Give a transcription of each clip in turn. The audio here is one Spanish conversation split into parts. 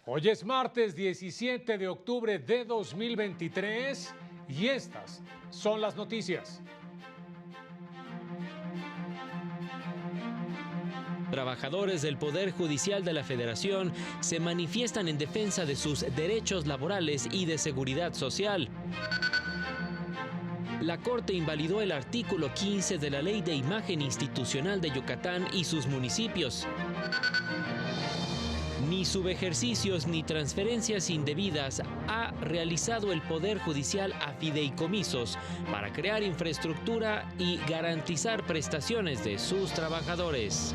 Hoy es martes 17 de octubre de 2023 y estas son las noticias. Trabajadores del Poder Judicial de la Federación se manifiestan en defensa de sus derechos laborales y de seguridad social. La Corte invalidó el artículo 15 de la Ley de Imagen Institucional de Yucatán y sus municipios. Ni subejercicios ni transferencias indebidas ha realizado el Poder Judicial a fideicomisos para crear infraestructura y garantizar prestaciones de sus trabajadores.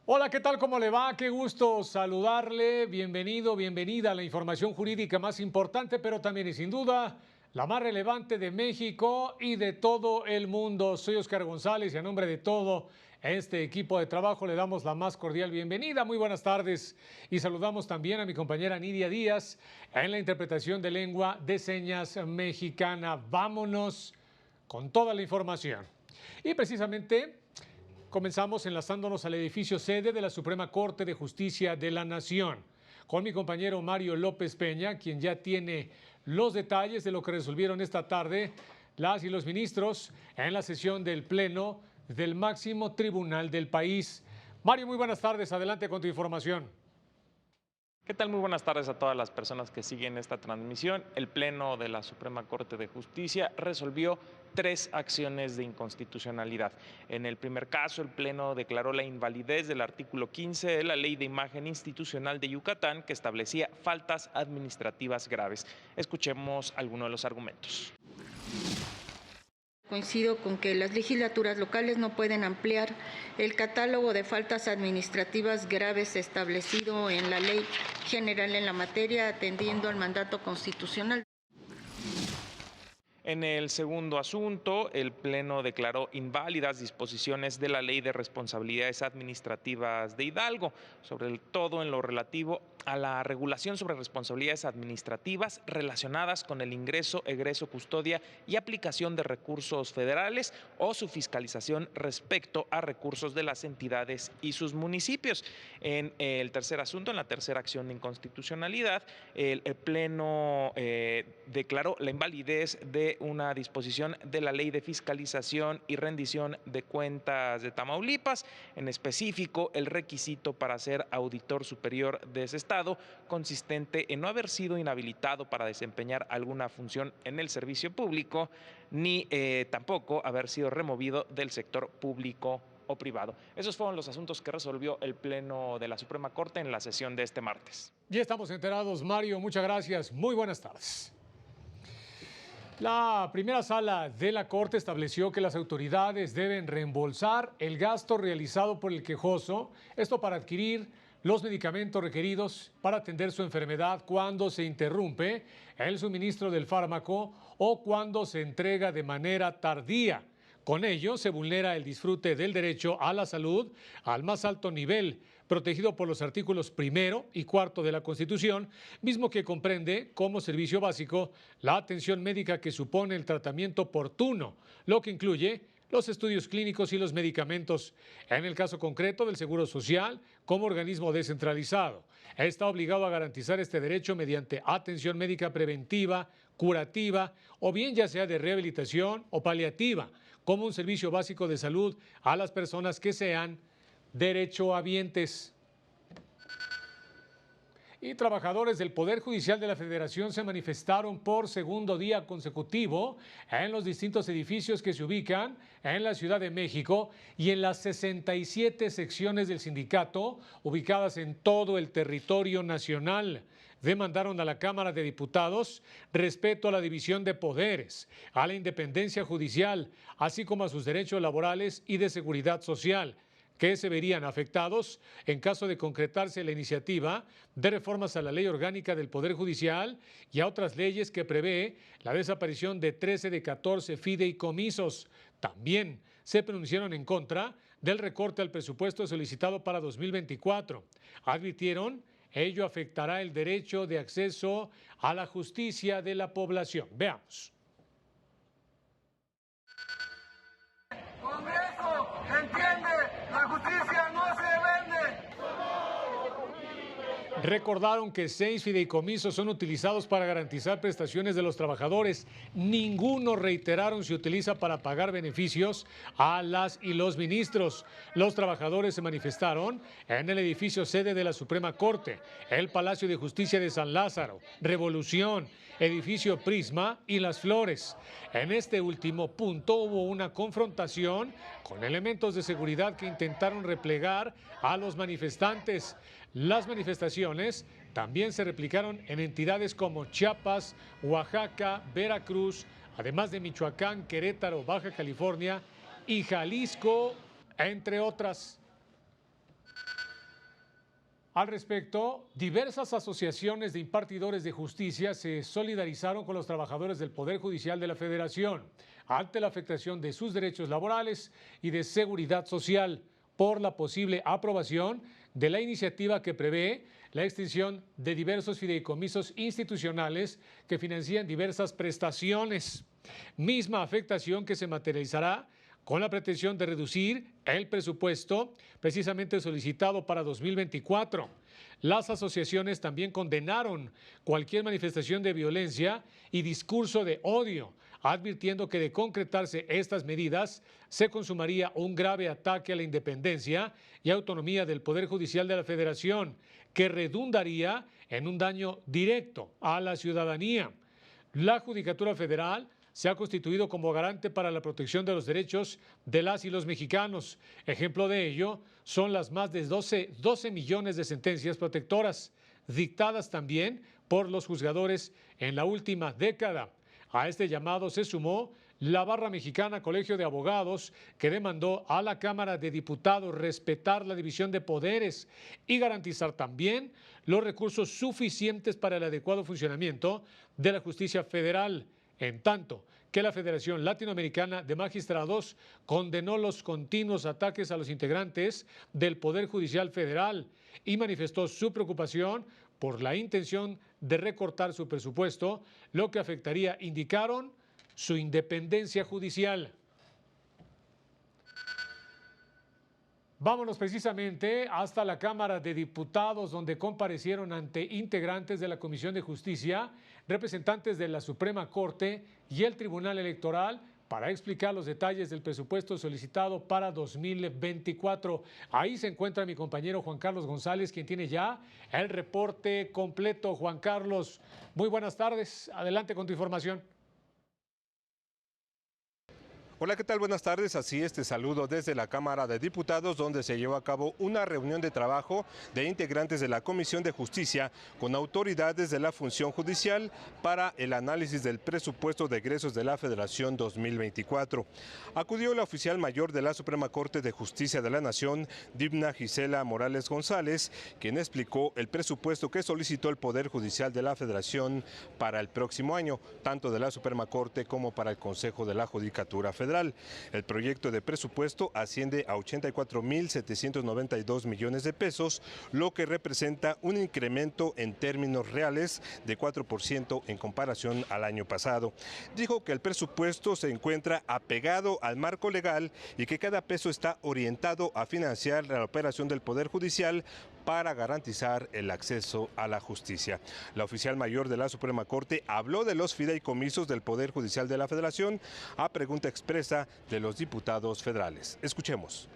Hola, ¿qué tal? ¿Cómo le va? Qué gusto saludarle. Bienvenido, bienvenida a la información jurídica más importante, pero también y sin duda la más relevante de México y de todo el mundo. Soy Oscar González y a nombre de todo este equipo de trabajo le damos la más cordial bienvenida. Muy buenas tardes y saludamos también a mi compañera Nidia Díaz en la interpretación de lengua de señas mexicana. Vámonos con toda la información. Y precisamente comenzamos enlazándonos al edificio sede de la Suprema Corte de Justicia de la Nación, con mi compañero Mario López Peña, quien ya tiene los detalles de lo que resolvieron esta tarde las y los ministros en la sesión del Pleno del máximo tribunal del país. Mario, muy buenas tardes. Adelante con tu información. ¿Qué tal? Muy buenas tardes a todas las personas que siguen esta transmisión. El Pleno de la Suprema Corte de Justicia resolvió 3 acciones de inconstitucionalidad. En el primer caso, el Pleno declaró la invalidez del artículo 15 de la Ley de Imagen Institucional de Yucatán, que establecía faltas administrativas graves. Escuchemos algunos de los argumentos. Coincido con que las legislaturas locales no pueden ampliar el catálogo de faltas administrativas graves establecido en la Ley General en la materia, atendiendo al mandato constitucional. En el segundo asunto, el Pleno declaró inválidas disposiciones de la Ley de Responsabilidades Administrativas de Hidalgo, sobre todo en lo relativo a la regulación sobre responsabilidades administrativas relacionadas con el ingreso, egreso, custodia y aplicación de recursos federales o su fiscalización respecto a recursos de las entidades y sus municipios. En el tercer asunto, en la tercera acción de inconstitucionalidad, el Pleno declaró la invalidez de una disposición de la Ley de Fiscalización y Rendición de Cuentas de Tamaulipas, en específico el requisito para ser auditor superior de ese estado, consistente en no haber sido inhabilitado para desempeñar alguna función en el servicio público, ni tampoco haber sido removido del sector público o privado. Esos fueron los asuntos que resolvió el Pleno de la Suprema Corte en la sesión de este martes. Ya estamos enterados, Mario. Muchas gracias. Muy buenas tardes. La primera sala de la Corte estableció que las autoridades deben reembolsar el gasto realizado por el quejoso, esto para adquirir los medicamentos requeridos para atender su enfermedad cuando se interrumpe el suministro del fármaco o cuando se entrega de manera tardía. Con ello se vulnera el disfrute del derecho a la salud al más alto nivel, protegido por los artículos 1 y 4 de la Constitución, mismo que comprende como servicio básico la atención médica que supone el tratamiento oportuno, lo que incluye los estudios clínicos y los medicamentos. En el caso concreto del Seguro Social, como organismo descentralizado, está obligado a garantizar este derecho mediante atención médica preventiva, curativa o bien ya sea de rehabilitación o paliativa, como un servicio básico de salud a las personas que sean derechohabientes. Y trabajadores del Poder Judicial de la Federación se manifestaron por segundo día consecutivo en los distintos edificios que se ubican en la Ciudad de México y en las 67 secciones del sindicato ubicadas en todo el territorio nacional. Demandaron a la Cámara de Diputados respeto a la división de poderes, a la independencia judicial, así como a sus derechos laborales y de seguridad social, que se verían afectados en caso de concretarse la iniciativa de reformas a la Ley Orgánica del Poder Judicial y a otras leyes que prevé la desaparición de 13 de 14 fideicomisos. También se pronunciaron en contra del recorte al presupuesto solicitado para 2024. Advirtieron, ello afectará el derecho de acceso a la justicia de la población. Veamos. Congreso, entiende, la justicia no se vende. Recordaron que 6 fideicomisos son utilizados para garantizar prestaciones de los trabajadores. Ninguno, reiteraron, se utiliza para pagar beneficios a las y los ministros. Los trabajadores se manifestaron en el edificio sede de la Suprema Corte, el Palacio de Justicia de San Lázaro, Revolución, edificio Prisma y Las Flores. En este último punto hubo una confrontación con elementos de seguridad que intentaron replegar a los manifestantes. Las manifestaciones también se replicaron en entidades como Chiapas, Oaxaca, Veracruz, además de Michoacán, Querétaro, Baja California y Jalisco, entre otras. Al respecto, diversas asociaciones de impartidores de justicia se solidarizaron con los trabajadores del Poder Judicial de la Federación ante la afectación de sus derechos laborales y de seguridad social por la posible aprobación de la iniciativa que prevé la extinción de diversos fideicomisos institucionales que financian diversas prestaciones. Misma afectación que se materializará con la pretensión de reducir el presupuesto precisamente solicitado para 2024. Las asociaciones también condenaron cualquier manifestación de violencia y discurso de odio, advirtiendo que de concretarse estas medidas se consumaría un grave ataque a la independencia y autonomía del Poder Judicial de la Federación, que redundaría en un daño directo a la ciudadanía. La Judicatura Federal se ha constituido como garante para la protección de los derechos de las y los mexicanos. Ejemplo de ello son las más de 12 millones de sentencias protectoras, dictadas también por los juzgadores en la última década. A este llamado se sumó la Barra Mexicana Colegio de Abogados, que demandó a la Cámara de Diputados respetar la división de poderes y garantizar también los recursos suficientes para el adecuado funcionamiento de la justicia federal, en tanto que la Federación Latinoamericana de Magistrados condenó los continuos ataques a los integrantes del Poder Judicial Federal y manifestó su preocupación por la intención de recortar su presupuesto, lo que afectaría, indicaron, su independencia judicial. Vámonos precisamente hasta la Cámara de Diputados, donde comparecieron ante integrantes de la Comisión de Justicia, representantes de la Suprema Corte y el Tribunal Electoral para explicar los detalles del presupuesto solicitado para 2024. Ahí se encuentra mi compañero Juan Carlos González, quien tiene ya el reporte completo. Juan Carlos, muy buenas tardes. Adelante con tu información. Hola, ¿qué tal? Buenas tardes. Así es, te saludo desde la Cámara de Diputados, donde se llevó a cabo una reunión de trabajo de integrantes de la Comisión de Justicia con autoridades de la función judicial para el análisis del presupuesto de egresos de la Federación 2024. Acudió la oficial mayor de la Suprema Corte de Justicia de la Nación, Dibna Gisela Morales González, quien explicó el presupuesto que solicitó el Poder Judicial de la Federación para el próximo año, tanto de la Suprema Corte como para el Consejo de la Judicatura Federal. El proyecto de presupuesto asciende a 84.792 millones de pesos, lo que representa un incremento en términos reales de 4% en comparación al año pasado. Dijo que el presupuesto se encuentra apegado al marco legal y que cada peso está orientado a financiar la operación del Poder Judicial para garantizar el acceso a la justicia. La oficial mayor de la Suprema Corte habló de los fideicomisos del Poder Judicial de la Federación a pregunta expresa de los diputados federales. Escuchemos.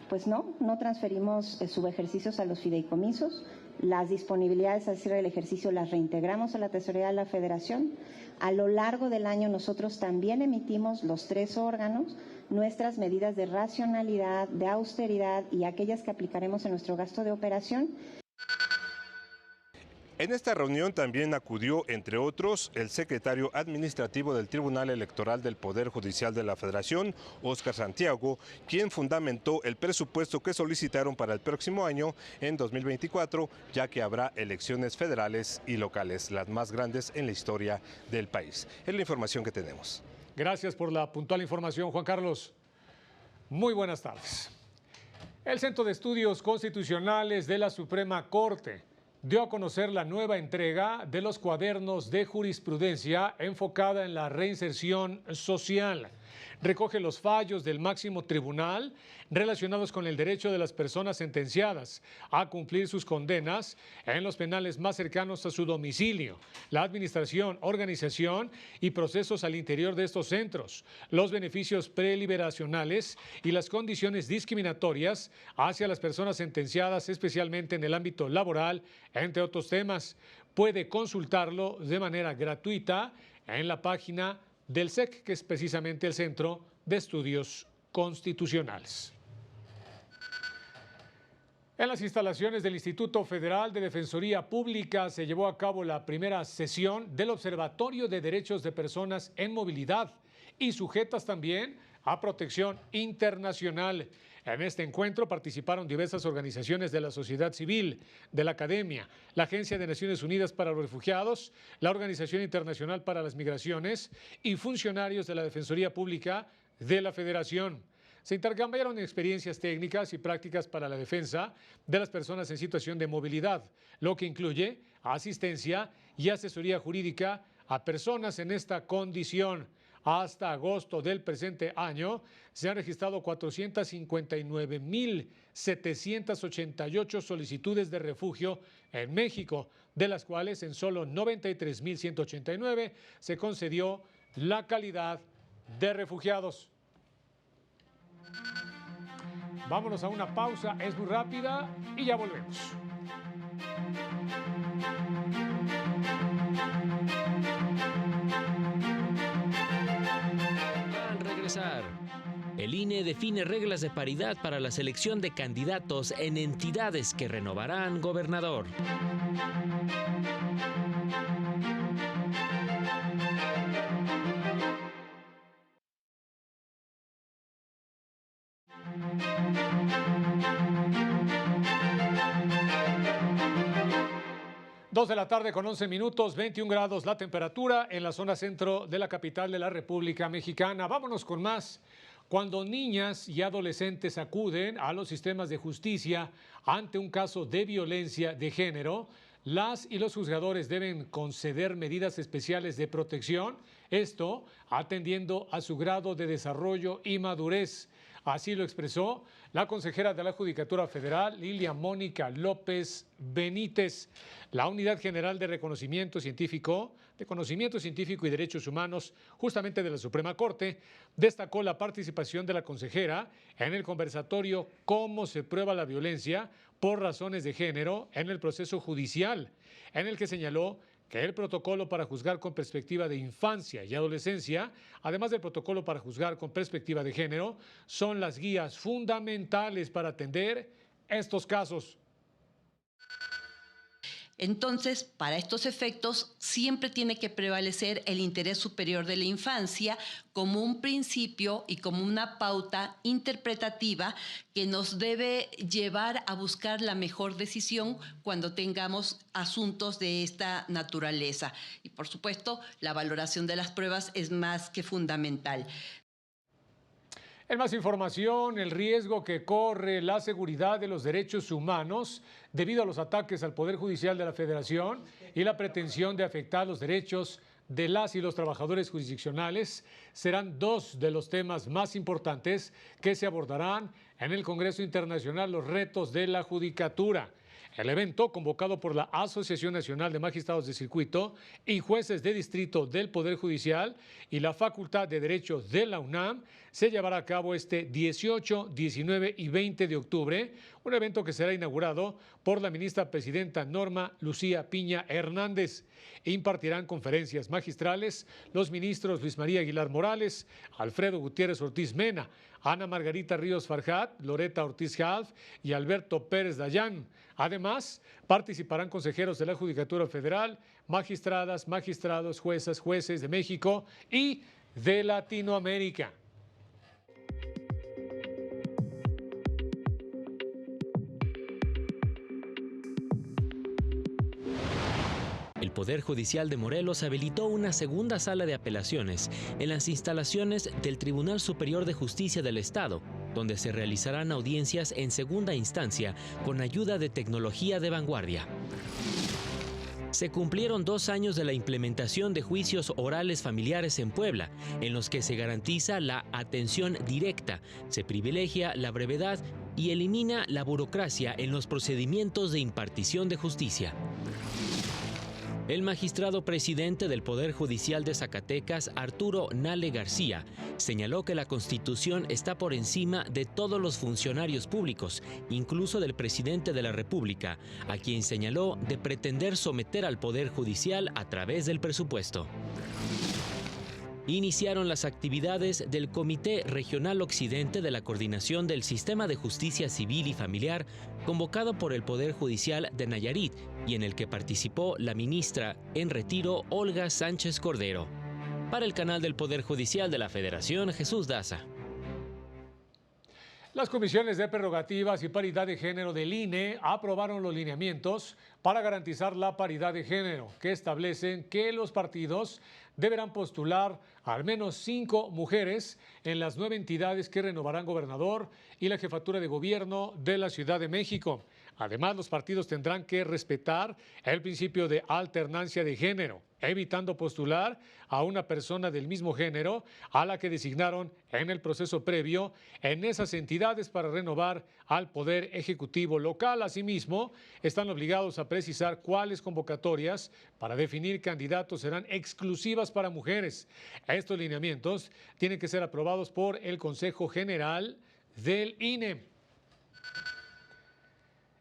Pues no transferimos subejercicios a los fideicomisos. Las disponibilidades al cierre del ejercicio las reintegramos a la Tesorería de la Federación. A lo largo del año nosotros también emitimos, los 3 órganos, nuestras medidas de racionalidad, de austeridad y aquellas que aplicaremos en nuestro gasto de operación. En esta reunión también acudió, entre otros, el secretario administrativo del Tribunal Electoral del Poder Judicial de la Federación, Óscar Santiago, quien fundamentó el presupuesto que solicitaron para el próximo año, en 2024, ya que habrá elecciones federales y locales, las más grandes en la historia del país. Es la información que tenemos. Gracias por la puntual información, Juan Carlos. Muy buenas tardes. El Centro de Estudios Constitucionales de la Suprema Corte dio a conocer la nueva entrega de los cuadernos de jurisprudencia enfocada en la reinserción social. recoge los fallos del máximo tribunal relacionados con el derecho de las personas sentenciadas a cumplir sus condenas en los penales más cercanos a su domicilio, la administración, organización y procesos al interior de estos centros, los beneficios preliberacionales y las condiciones discriminatorias hacia las personas sentenciadas, especialmente en el ámbito laboral, entre otros temas. Puede consultarlo de manera gratuita en la página del SEC, que es precisamente el Centro de Estudios Constitucionales. En las instalaciones del Instituto Federal de Defensoría Pública se llevó a cabo la primera sesión del Observatorio de Derechos de Personas en Movilidad y sujetas también a protección internacional. En este encuentro participaron diversas organizaciones de la sociedad civil, de la academia, la Agencia de Naciones Unidas para los Refugiados, la Organización Internacional para las Migraciones y funcionarios de la Defensoría Pública de la Federación. Se intercambiaron experiencias técnicas y prácticas para la defensa de las personas en situación de movilidad, lo que incluye asistencia y asesoría jurídica a personas en esta condición. Hasta agosto del presente año se han registrado 459.788 solicitudes de refugio en México, de las cuales en solo 93.189 se concedió la calidad de refugiados. Vámonos a una pausa, es muy rápida y ya volvemos. El INE define reglas de paridad para la selección de candidatos en entidades que renovarán gobernador. Dos de la tarde con 11 minutos, 21 grados la temperatura en la zona centro de la capital de la República Mexicana. Vámonos con más. Cuando niñas y adolescentes acuden a los sistemas de justicia ante un caso de violencia de género, las y los juzgadores deben conceder medidas especiales de protección, esto atendiendo a su grado de desarrollo y madurez. Así lo expresó la consejera de la Judicatura Federal, Lilia Mónica López Benítez. La Unidad General de Conocimiento Científico y Derechos Humanos, justamente de la Suprema Corte, destacó la participación de la consejera en el conversatorio Cómo se prueba la violencia por razones de género en el proceso judicial, en el que señaló que el protocolo para juzgar con perspectiva de infancia y adolescencia, además del protocolo para juzgar con perspectiva de género, son las guías fundamentales para atender estos casos. Entonces, para estos efectos, siempre tiene que prevalecer el interés superior de la infancia como un principio y como una pauta interpretativa que nos debe llevar a buscar la mejor decisión cuando tengamos asuntos de esta naturaleza. Y, por supuesto, la valoración de las pruebas es más que fundamental. En más información, el riesgo que corre la seguridad de los derechos humanos debido a los ataques al Poder Judicial de la Federación y la pretensión de afectar los derechos de las y los trabajadores jurisdiccionales serán dos de los temas más importantes que se abordarán en el Congreso Internacional Los Retos de la Judicatura. El evento, convocado por la Asociación Nacional de Magistrados de Circuito y Jueces de Distrito del Poder Judicial y la Facultad de Derecho de la UNAM, se llevará a cabo este 18, 19 y 20 de octubre, un evento que será inaugurado por la ministra presidenta Norma Lucía Piña Hernández. Impartirán conferencias magistrales los ministros Luis María Aguilar Morales, Alfredo Gutiérrez Ortiz Mena, Ana Margarita Ríos Farjat, Loreta Ortiz Half y Alberto Pérez Dayán. Además, participarán consejeros de la Judicatura Federal, magistradas, magistrados, juezas, jueces de México y de Latinoamérica. El Poder Judicial de Morelos habilitó una segunda sala de apelaciones en las instalaciones del Tribunal Superior de Justicia del Estado, donde se realizarán audiencias en segunda instancia con ayuda de tecnología de vanguardia. Se cumplieron 2 años de la implementación de juicios orales familiares en Puebla, en los que se garantiza la atención directa, se privilegia la brevedad y elimina la burocracia en los procedimientos de impartición de justicia. El magistrado presidente del Poder Judicial de Zacatecas, Arturo Nale García, señaló que la Constitución está por encima de todos los funcionarios públicos, incluso del presidente de la República, a quien señaló de pretender someter al Poder Judicial a través del presupuesto. Iniciaron las actividades del Comité Regional Occidente de la Coordinación del Sistema de Justicia Civil y Familiar, convocado por el Poder Judicial de Nayarit y en el que participó la ministra en retiro Olga Sánchez Cordero. Para el canal del Poder Judicial de la Federación, Jesús Daza. Las comisiones de prerrogativas y paridad de género del INE aprobaron los lineamientos para garantizar la paridad de género, que establecen que los partidos deberán postular al menos 5 mujeres en las 9 entidades que renovarán gobernador y la jefatura de gobierno de la Ciudad de México. Además, los partidos tendrán que respetar el principio de alternancia de género, evitando postular a una persona del mismo género a la que designaron en el proceso previo en esas entidades para renovar al Poder Ejecutivo local. Asimismo, están obligados a precisar cuáles convocatorias para definir candidatos serán exclusivas para mujeres. Estos lineamientos tienen que ser aprobados por el Consejo General del INE.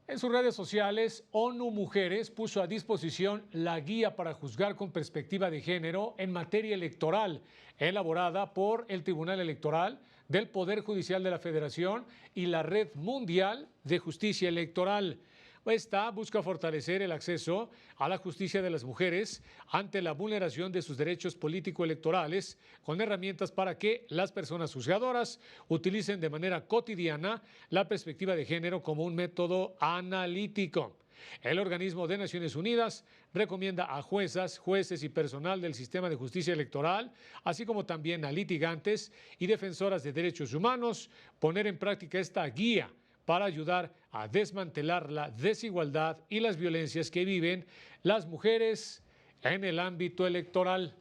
En sus redes sociales, ONU Mujeres puso a disposición la guía para juzgar con perspectiva de género en materia electoral, elaborada por el Tribunal Electoral del Poder Judicial de la Federación y la Red Mundial de Justicia Electoral. Esta busca fortalecer el acceso a la justicia de las mujeres ante la vulneración de sus derechos político-electorales, con herramientas para que las personas juzgadoras utilicen de manera cotidiana la perspectiva de género como un método analítico. El organismo de Naciones Unidas recomienda a juezas, jueces y personal del sistema de justicia electoral, así como también a litigantes y defensoras de derechos humanos, poner en práctica esta guía para ayudar a desmantelar la desigualdad y las violencias que viven las mujeres en el ámbito electoral.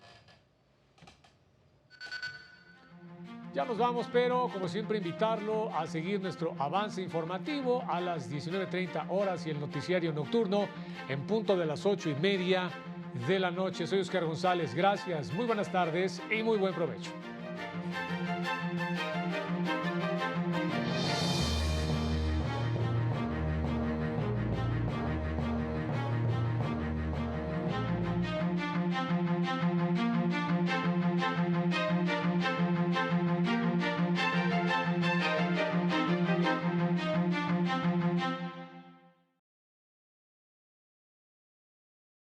Ya nos vamos, pero como siempre invitarlo a seguir nuestro avance informativo a las 19:30 horas y el noticiario nocturno en punto de las 8:30 de la noche. Soy Oscar González, gracias, muy buenas tardes y muy buen provecho.